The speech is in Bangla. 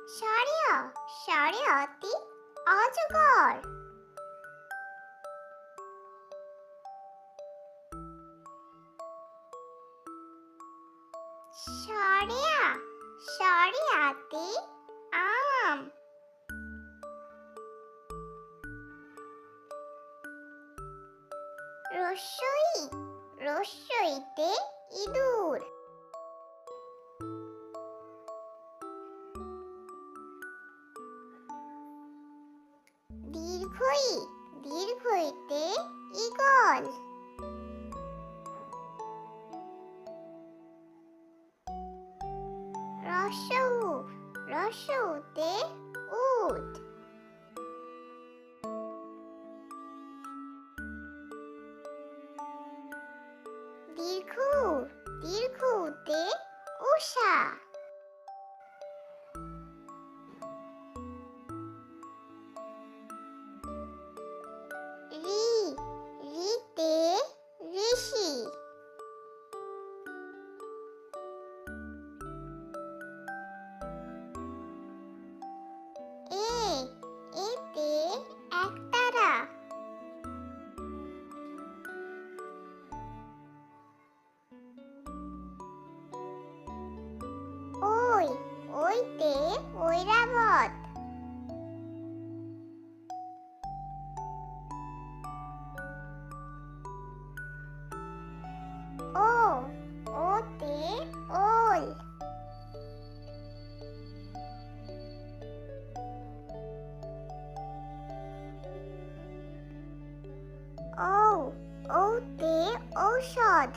সারিয়া সারিয়াতি অজগর। সারিয়া সারিয়াতি আম। রস্যই রস্যইতে ইঁদুর। দীর্ঘই দীর্ঘইতে ঈগল। রস্যউ রস্যউতে উট। দীর্ঘ দীর্ঘউতে উষা। রি রিতে ঋষি। এ এতে একতারা। ওই ওইতে ঐরাবত। ও ওতে ওল। ঔ ঔতে ঔষধ।